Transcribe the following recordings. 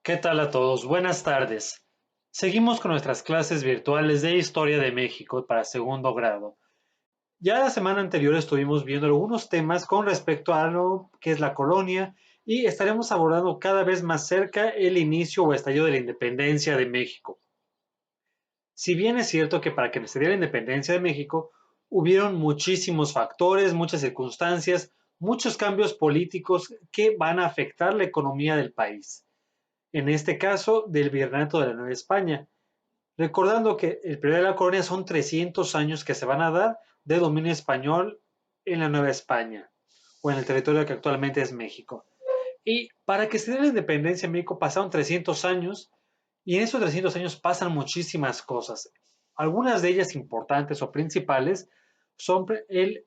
¿Qué tal a todos? Buenas tardes. Seguimos con nuestras clases virtuales de Historia de México para segundo grado. Ya la semana anterior estuvimos viendo algunos temas con respecto a lo que es la colonia y estaremos abordando cada vez más cerca el inicio o estallido de la independencia de México. Si bien es cierto que para que se diera la independencia de México hubieron muchísimos factores, muchas circunstancias, muchos cambios políticos que van a afectar la economía del país, en este caso del Virreinato de la Nueva España, recordando que el periodo de la colonia son 300 años que se van a dar de dominio español en la Nueva España o en el territorio que actualmente es México. Y para que se dé la independencia en México pasaron 300 años y en esos 300 años pasan muchísimas cosas. Algunas de ellas importantes o principales son el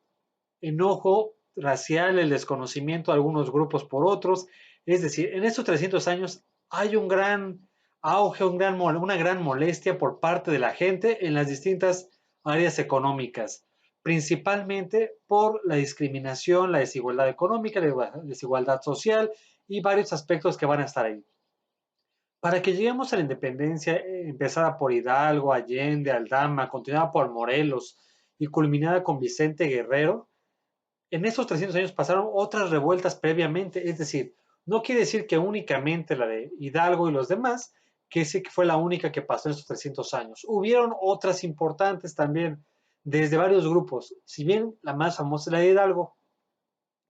enojo racial, el desconocimiento de algunos grupos por otros. Es decir, en estos 300 años hay un gran auge, una gran molestia por parte de la gente en las distintas áreas económicas, principalmente por la discriminación, la desigualdad económica, la desigualdad social y varios aspectos que van a estar ahí. Para que lleguemos a la independencia, empezada por Hidalgo, Allende, Aldama, continuada por Morelos y culminada con Vicente Guerrero, en esos 300 años pasaron otras revueltas previamente, es decir, no quiere decir que únicamente la de Hidalgo y los demás, que sí que fue la única que pasó en estos 300 años. Hubieron otras importantes también, desde varios grupos, si bien la más famosa es la de Hidalgo,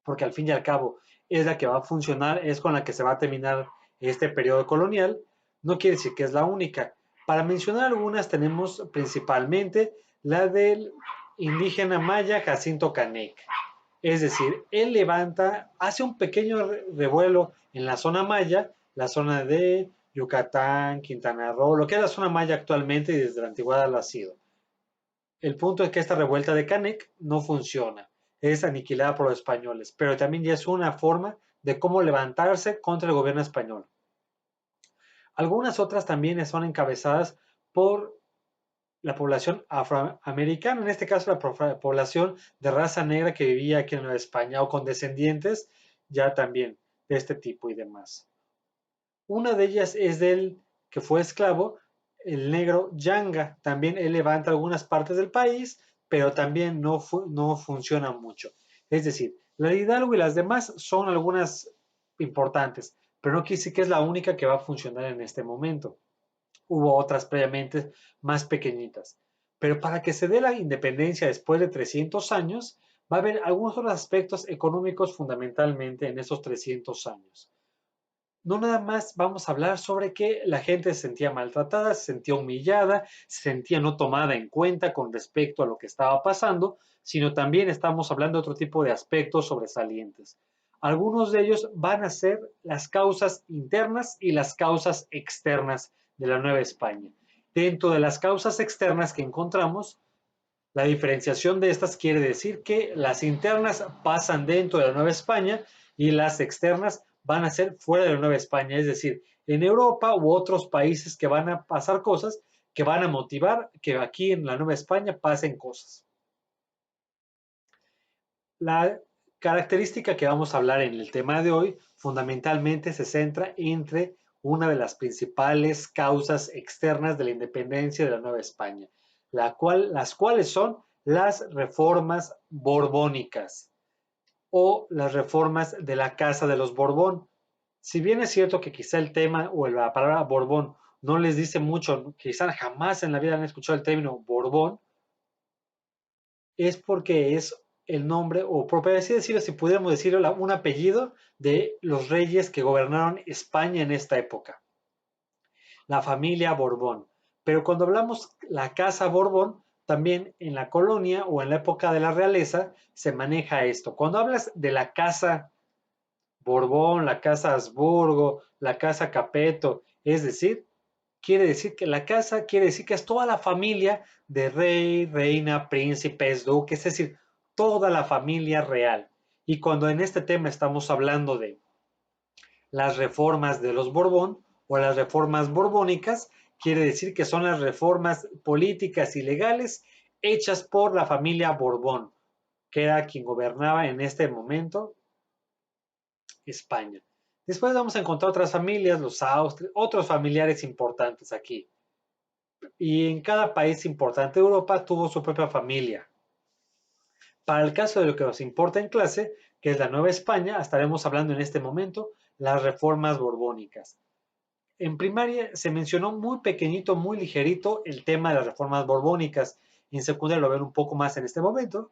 porque al fin y al cabo es la que va a funcionar, es con la que se va a terminar este periodo colonial, no quiere decir que es la única. Para mencionar algunas tenemos principalmente la del indígena maya Jacinto Canec. Es decir, él levanta, hace un pequeño revuelo en la zona maya, la zona de Yucatán, Quintana Roo, lo que es la zona maya actualmente y desde la antigüedad lo ha sido. El punto es que esta revuelta de Canek no funciona, es aniquilada por los españoles, pero también ya es una forma de cómo levantarse contra el gobierno español. Algunas otras también son encabezadas por la población afroamericana, en este caso la población de raza negra que vivía aquí en Nueva España o con descendientes ya también de este tipo y demás. Una de ellas es del que fue esclavo, el negro Yanga. También él levanta algunas partes del país, pero también no funciona mucho. Es decir, la de Hidalgo y las demás son algunas importantes, pero no quiere decir que es la única que va a funcionar en este momento. Hubo otras previamente más pequeñitas. Pero para que se dé la independencia después de 300 años, va a haber algunos otros aspectos económicos fundamentalmente en esos 300 años. No nada más vamos a hablar sobre que la gente se sentía maltratada, se sentía humillada, se sentía no tomada en cuenta con respecto a lo que estaba pasando, sino también estamos hablando de otro tipo de aspectos sobresalientes. Algunos de ellos van a ser las causas internas y las causas externas de la Nueva España. Dentro de las causas externas que encontramos, la diferenciación de estas quiere decir que las internas pasan dentro de la Nueva España y las externas van a ser fuera de la Nueva España, es decir, en Europa u otros países que van a pasar cosas que van a motivar que aquí en la Nueva España pasen cosas. La característica que vamos a hablar en el tema de hoy fundamentalmente se centra entre una de las principales causas externas de la independencia de la Nueva España, las cuales son las reformas borbónicas o las reformas de la Casa de los Borbón. Si bien es cierto que quizá el tema o la palabra Borbón no les dice mucho, quizá jamás en la vida han escuchado el término Borbón, es porque es el nombre, o por así decirlo, si pudiéramos decirlo, un apellido de los reyes que gobernaron España en esta época, la familia Borbón. Pero cuando hablamos la casa Borbón, también en la colonia o en la época de la realeza se maneja esto. Cuando hablas de la casa Borbón, la casa Habsburgo, la casa Capeto, es decir, quiere decir que la casa quiere decir que es toda la familia de rey, reina, príncipes, duques, es decir, toda la familia real. Y cuando en este tema estamos hablando de las reformas de los Borbón o las reformas borbónicas, quiere decir que son las reformas políticas y legales hechas por la familia Borbón, que era quien gobernaba en este momento España. Después vamos a encontrar otras familias, los Austrias, otros familiares importantes aquí. Y en cada país importante de Europa tuvo su propia familia. Para el caso de lo que nos importa en clase, que es la Nueva España, estaremos hablando en este momento las reformas borbónicas. En primaria se mencionó muy pequeñito, muy ligerito el tema de las reformas borbónicas. Y en secundaria lo ven un poco más en este momento.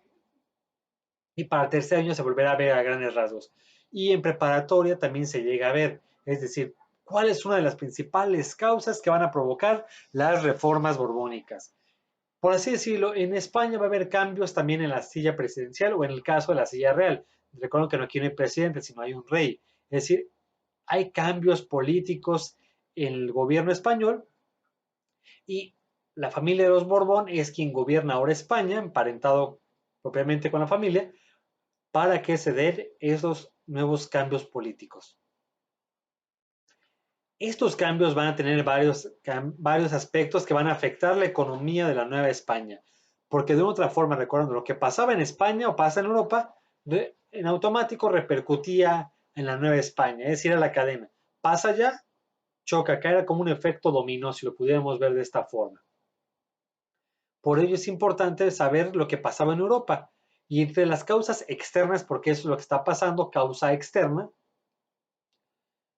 Y para el tercer año se volverá a ver a grandes rasgos. Y en preparatoria también se llega a ver, es decir, cuál es una de las principales causas que van a provocar las reformas borbónicas. Por así decirlo, en España va a haber cambios también en la silla presidencial o en el caso de la silla real. Recuerden que no aquí no hay presidente, sino hay un rey. Es decir, hay cambios políticos en el gobierno español y la familia de los Borbón es quien gobierna ahora España, emparentado propiamente con la familia, para que se den esos nuevos cambios políticos. Estos cambios van a tener varios aspectos que van a afectar la economía de la Nueva España, porque de otra forma, recuerden, lo que pasaba en España o pasa en Europa, en automático repercutía en la Nueva España, es decir, a la cadena. Pasa ya, choca, acá era como un efecto dominó, si lo pudiéramos ver de esta forma. Por ello es importante saber lo que pasaba en Europa. Y entre las causas externas, porque eso es lo que está pasando, causa externa,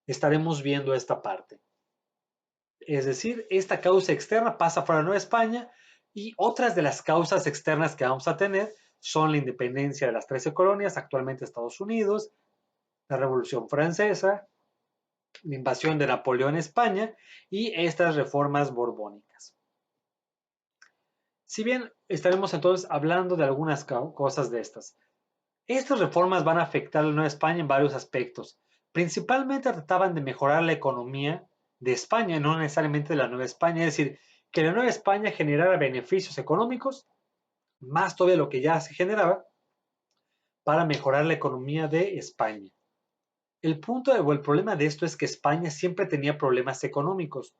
estaremos viendo esta parte. Es decir, esta causa externa pasa fuera de Nueva España y otras de las causas externas que vamos a tener son la independencia de las 13 colonias, actualmente Estados Unidos, la Revolución Francesa, la invasión de Napoleón a España y estas reformas borbónicas. Si bien estaremos entonces hablando de algunas cosas de estas. Estas reformas van a afectar a la Nueva España en varios aspectos. Principalmente trataban de mejorar la economía de España, no necesariamente de la Nueva España, es decir, que la Nueva España generara beneficios económicos, más todavía lo que ya se generaba, para mejorar la economía de España. El punto o el problema de esto es que España siempre tenía problemas económicos,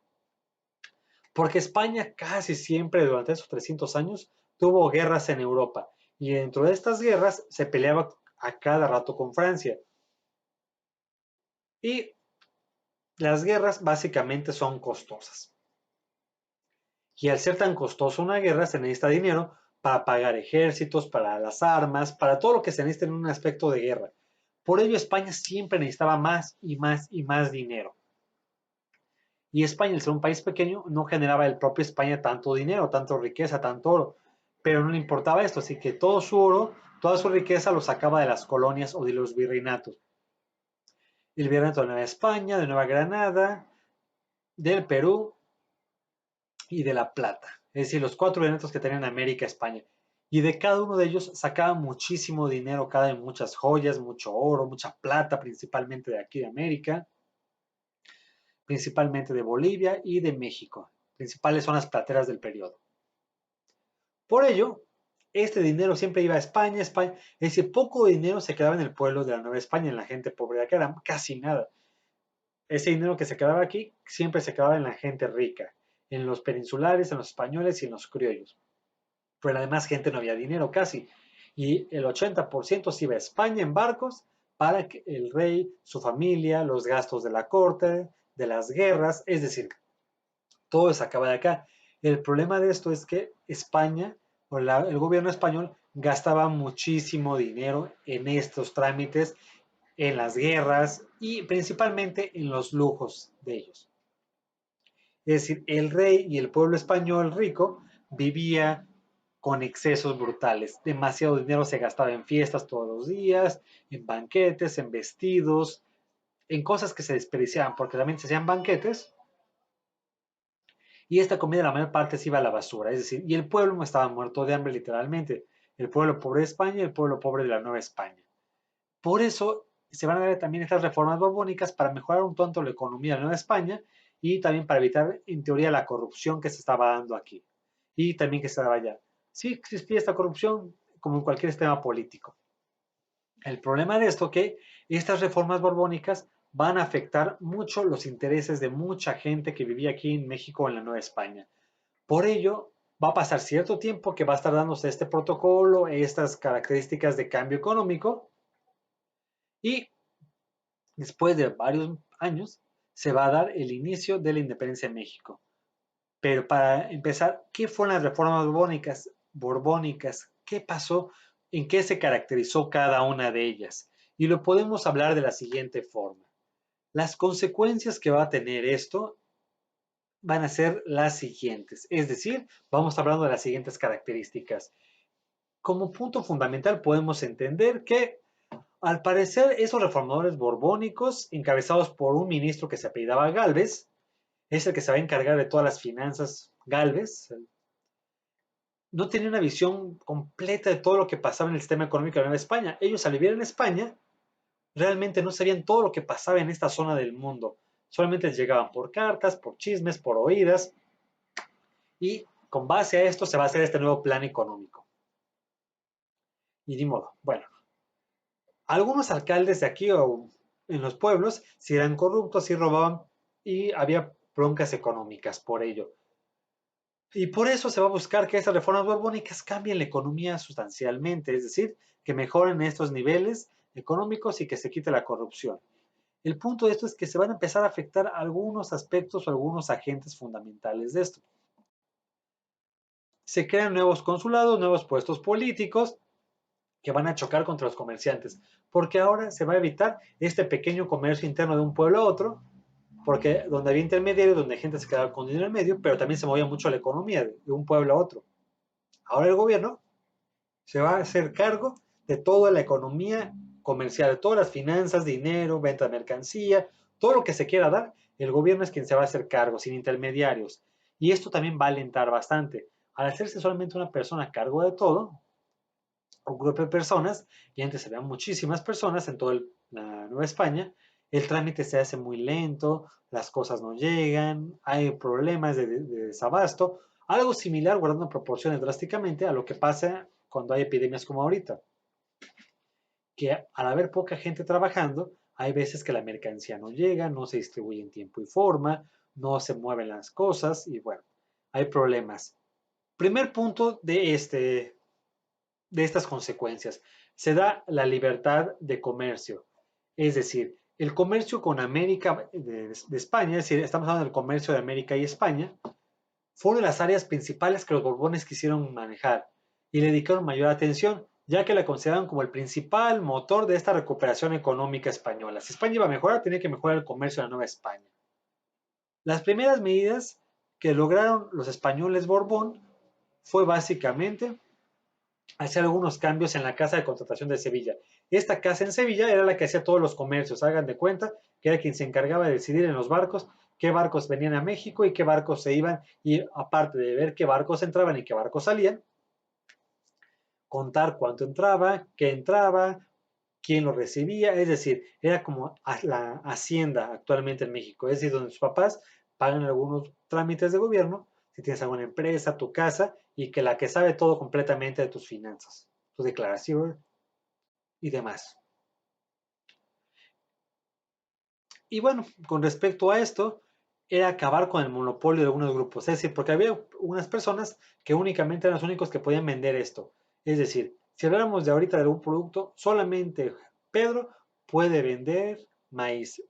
porque España casi siempre durante esos 300 años tuvo guerras en Europa y dentro de estas guerras se peleaba a cada rato con Francia. Y las guerras básicamente son costosas. Y al ser tan costosa una guerra se necesita dinero para pagar ejércitos, para las armas, para todo lo que se necesita en un aspecto de guerra. Por ello España siempre necesitaba más y más y más dinero. Y España, al ser un país pequeño, no generaba el propio España tanto dinero, tanto riqueza, tanto oro. Pero no le importaba esto, así que todo su oro, toda su riqueza lo sacaba de las colonias o de los virreinatos. El virreinato de Nueva España, de Nueva Granada, del Perú y de La Plata. Es decir, los 4 virreinatos que tenían América, España. Y de cada uno de ellos sacaba muchísimo dinero, cada vez muchas joyas, mucho oro, mucha plata, principalmente de aquí de América, principalmente de Bolivia y de México. Principales zonas plateras del periodo. Por ello, este dinero siempre iba a España, España. Es decir, poco dinero se quedaba en el pueblo de la Nueva España, en la gente pobre de acá, era casi nada. Ese dinero que se quedaba aquí siempre se quedaba en la gente rica, en los peninsulares, en los españoles y en los criollos. Pero además gente no había dinero casi. Y el 80% se iba a España en barcos para que el rey, su familia, los gastos de la corte, de las guerras, es decir, todo se acaba de acá. El problema de esto es que España, o el gobierno español, gastaba muchísimo dinero en estos trámites, en las guerras y principalmente en los lujos de ellos. Es decir, el rey y el pueblo español rico vivía con excesos brutales. Demasiado dinero se gastaba en fiestas todos los días, en banquetes, en vestidos, en cosas que se desperdiciaban, porque también se hacían banquetes y esta comida la mayor parte se iba a la basura. Es decir, y el pueblo estaba muerto de hambre literalmente. El pueblo pobre de España y el pueblo pobre de la Nueva España. Por eso se van a dar también estas reformas borbónicas para mejorar un tanto la economía de la Nueva España y también para evitar, en teoría, la corrupción que se estaba dando aquí y también que se daba allá. Sí existía esta corrupción como en cualquier sistema político. El problema de esto es que estas reformas borbónicas van a afectar mucho los intereses de mucha gente que vivía aquí en México o en la Nueva España. Por ello, va a pasar cierto tiempo que va a estar dándose este protocolo, estas características de cambio económico, y Después de varios años, se va a dar el inicio de la independencia de México. Pero para empezar, ¿qué fueron las reformas borbónicas? ¿Qué pasó? ¿En qué se caracterizó cada una de ellas? Y lo podemos hablar de la siguiente forma. Las consecuencias que va a tener esto van a ser las siguientes. Es decir, vamos hablando de las siguientes características. Como punto fundamental podemos entender que al parecer esos reformadores borbónicos, encabezados por un ministro que se apellidaba Gálvez, es el que se va a encargar de todas las finanzas, Gálvez, no tenían una visión completa de todo lo que pasaba en el sistema económico de Nueva España. Ellos al vivir en España realmente no sabían todo lo que pasaba en esta zona del mundo. Solamente les llegaban por cartas, por chismes, por oídas, y con base a esto se va a hacer este nuevo plan económico. Y ni modo, bueno, algunos alcaldes de aquí o en los pueblos si eran corruptos, si robaban y había broncas económicas por ello. Y por eso se va a buscar que estas reformas borbónicas cambien la economía sustancialmente, es decir, que mejoren estos niveles económicos y que se quite la corrupción. El punto de esto es que se van a empezar a afectar algunos aspectos o algunos agentes fundamentales de esto. Se crean nuevos consulados, nuevos puestos políticos que van a chocar contra los comerciantes, porque ahora se va a evitar este pequeño comercio interno de un pueblo a otro, porque donde había intermediarios, donde gente se quedaba con dinero en medio, pero también se movía mucho la economía de un pueblo a otro. Ahora el gobierno se va a hacer cargo de toda la economía comercial, de todas las finanzas, dinero, venta de mercancía, todo lo que se quiera dar, el gobierno es quien se va a hacer cargo, sin intermediarios. Y esto también va a alentar bastante. Al hacerse solamente una persona a cargo de todo, un grupo de personas, y antes había muchísimas personas en toda la Nueva España, el trámite se hace muy lento, las cosas no llegan, hay problemas de desabasto, algo similar, guardando proporciones drásticamente a lo que pasa cuando hay epidemias como ahorita, que al haber poca gente trabajando, hay veces que la mercancía no llega, no se distribuye en tiempo y forma, no se mueven las cosas y bueno, hay problemas. Primer punto de estas consecuencias. Se da la libertad de comercio, es decir, el comercio con América de España, es decir, estamos hablando del comercio de América y España, fue una de las áreas principales que los Borbones quisieron manejar y le dedicaron mayor atención, ya que la consideraban como el principal motor de esta recuperación económica española. Si España iba a mejorar, tenía que mejorar el comercio de la Nueva España. Las primeras medidas que lograron los españoles Borbón fue básicamente hacer algunos cambios en la casa de contratación de Sevilla. Esta casa en Sevilla era la que hacía todos los comercios, hagan de cuenta que era quien se encargaba de decidir en los barcos qué barcos venían a México y qué barcos se iban, y aparte de ver qué barcos entraban y qué barcos salían, contar cuánto entraba, quién lo recibía, es decir, era como la hacienda actualmente en México, es decir, donde sus papás pagan algunos trámites de gobierno, si tienes alguna empresa, tu casa, y que la que sabe todo completamente de tus finanzas, tu declaración y demás. Y bueno, con respecto a esto, era acabar con el monopolio de algunos grupos, es decir, porque había unas personas que únicamente eran los únicos que podían vender esto. Es decir, si habláramos de ahorita de un producto, solamente Pedro puede vender maíz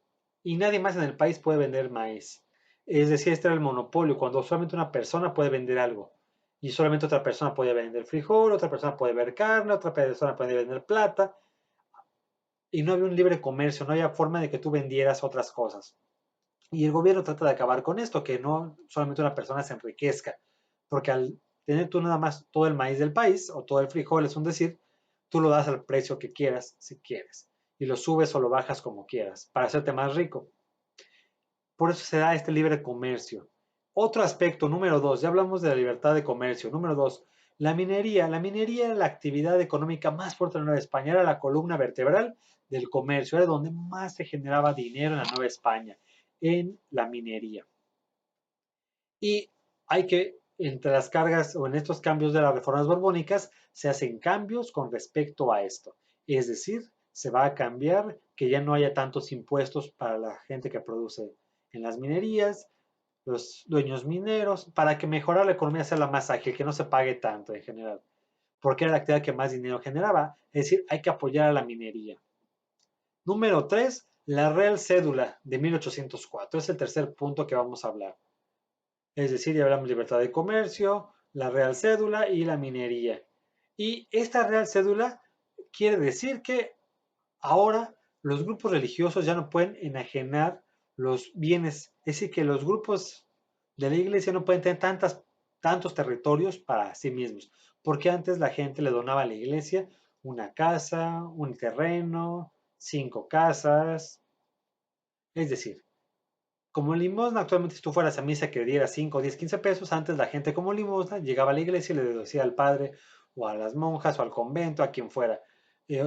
y nadie más en el país puede vender maíz. Es decir, este era el monopolio, cuando solamente una persona puede vender algo y solamente otra persona puede vender frijol, otra persona puede vender carne, otra persona puede vender plata, y no había un libre comercio, no había forma de que tú vendieras otras cosas. Y el gobierno trata de acabar con esto, que no solamente una persona se enriquezca, porque al tener tú nada más todo el maíz del país o todo el frijol, es un decir, tú lo das al precio que quieras, si quieres, y lo subes o lo bajas como quieras, para hacerte más rico. Por eso se da este libre comercio. Otro aspecto, número dos, ya hablamos de la libertad de comercio. Número dos, la minería. La minería era la actividad económica más fuerte en la Nueva España, era la columna vertebral del comercio, era donde más se generaba dinero en la Nueva España, en la minería. Y hay que, entre las cargas o en estos cambios de las reformas borbónicas, se hacen cambios con respecto a esto. Es decir, se va a cambiar que ya no haya tantos impuestos para la gente que produce en las minerías, los dueños mineros, para que mejorar la economía sea la más ágil, que no se pague tanto en general, porque era la actividad que más dinero generaba. Es decir, hay que apoyar a la minería. Número 3, La Real Cédula de 1804 es el tercer punto que vamos a hablar. Es decir, ya hablamos de libertad de comercio, la Real Cédula y la minería. Y esta Real Cédula quiere decir que ahora los grupos religiosos ya no pueden enajenar los bienes, es decir, que los grupos de la iglesia no pueden tener tantos territorios para sí mismos, porque antes la gente le donaba a la iglesia una casa, un terreno, 5 casas, es decir, como limosna, actualmente si tú fueras a misa que diera 5, 10, 15 pesos, antes la gente como limosna llegaba a la iglesia y le decía al padre o a las monjas o al convento, a quien fuera,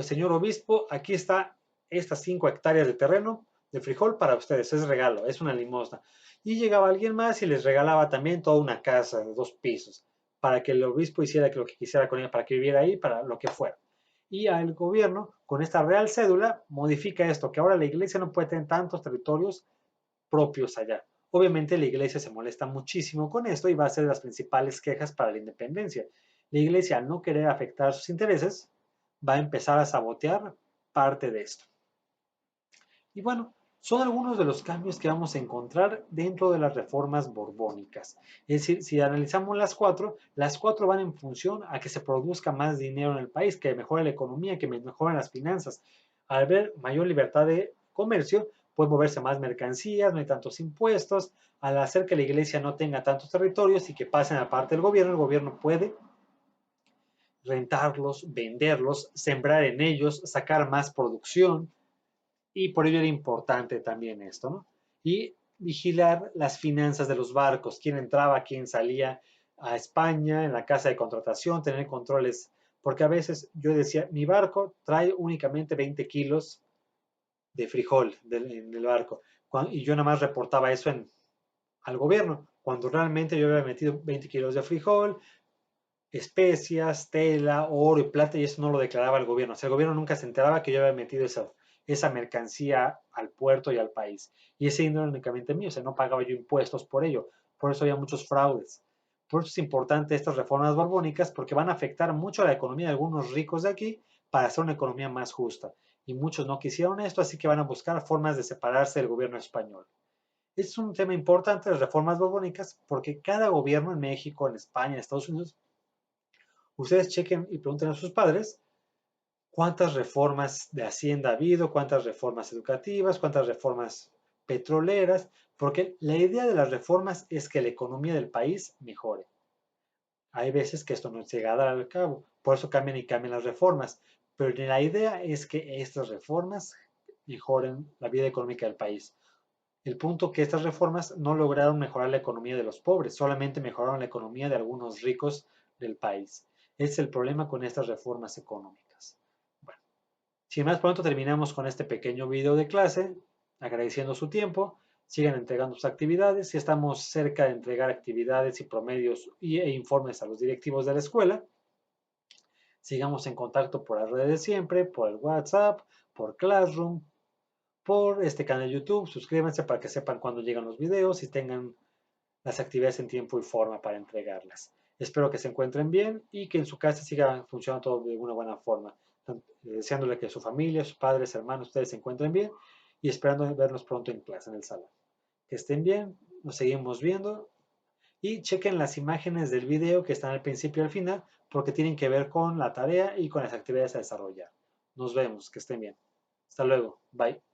señor obispo, aquí está estas 5 hectáreas de terreno de frijol para ustedes, es regalo, es una limosna. Y llegaba alguien más y les regalaba también toda una casa de 2 pisos, para que el obispo hiciera lo que quisiera con ella, para que viviera ahí, para lo que fuera. Y el gobierno, con esta real cédula, modifica esto, que ahora la iglesia no puede tener tantos territorios propios allá. Obviamente la iglesia se molesta muchísimo con esto y va a ser de las principales quejas para la independencia. La iglesia, al no querer afectar sus intereses, va a empezar a sabotear parte de esto. Y bueno, son algunos de los cambios que vamos a encontrar dentro de las reformas borbónicas. Es decir, si analizamos las cuatro van en función a que se produzca más dinero en el país, que mejore la economía, que mejoren las finanzas. Al ver mayor libertad de comercio, puede moverse más mercancías, no hay tantos impuestos. Al hacer que la iglesia no tenga tantos territorios y que pasen a parte del gobierno, el gobierno puede rentarlos, venderlos, sembrar en ellos, sacar más producción, y por ello era importante también esto, ¿no? Y vigilar las finanzas de los barcos, quién entraba, quién salía a España, en la casa de contratación, tener controles, porque a veces yo decía, mi barco trae únicamente 20 kilos de frijol en el barco, y yo nada más reportaba eso al gobierno, cuando realmente yo había metido 20 kilos de frijol, especias, tela, oro y plata, y eso no lo declaraba el gobierno. O sea, el gobierno nunca se enteraba que yo había metido esa mercancía al puerto y al país. Y ese dinero era únicamente mío, o sea, no pagaba yo impuestos por ello. Por eso había muchos fraudes. Por eso es importante estas reformas borbónicas, porque van a afectar mucho a la economía de algunos ricos de aquí para hacer una economía más justa. Y muchos no quisieron esto, así que van a buscar formas de separarse del gobierno español. Es un tema importante las reformas borbónicas porque cada gobierno en México, en España, en Estados Unidos, ustedes chequen y pregunten a sus padres cuántas reformas de Hacienda ha habido, cuántas reformas educativas, cuántas reformas petroleras, porque la idea de las reformas es que la economía del país mejore. Hay veces que esto no se llega a dar al cabo, por eso cambian y cambian las reformas, pero la idea es que estas reformas mejoren la vida económica del país. El punto que estas reformas no lograron mejorar la economía de los pobres, solamente mejoraron la economía de algunos ricos del país. Ese es el problema con estas reformas económicas. Bueno, sin más pronto terminamos con este pequeño video de clase, agradeciendo su tiempo, sigan entregando sus actividades, si estamos cerca de entregar actividades y promedios e informes a los directivos de la escuela, sigamos en contacto por las redes de siempre, por el WhatsApp, por Classroom, por este canal de YouTube. Suscríbanse para que sepan cuándo llegan los videos y tengan las actividades en tiempo y forma para entregarlas. Espero que se encuentren bien y que en su casa siga funcionando todo de una buena forma. Deseándole que su familia, sus padres, hermanos, ustedes se encuentren bien y esperando vernos pronto en clase en el salón. Que estén bien, nos seguimos viendo y chequen las imágenes del video que están al principio y al final porque tienen que ver con la tarea y con las actividades a desarrollar. Nos vemos, que estén bien. Hasta luego, bye.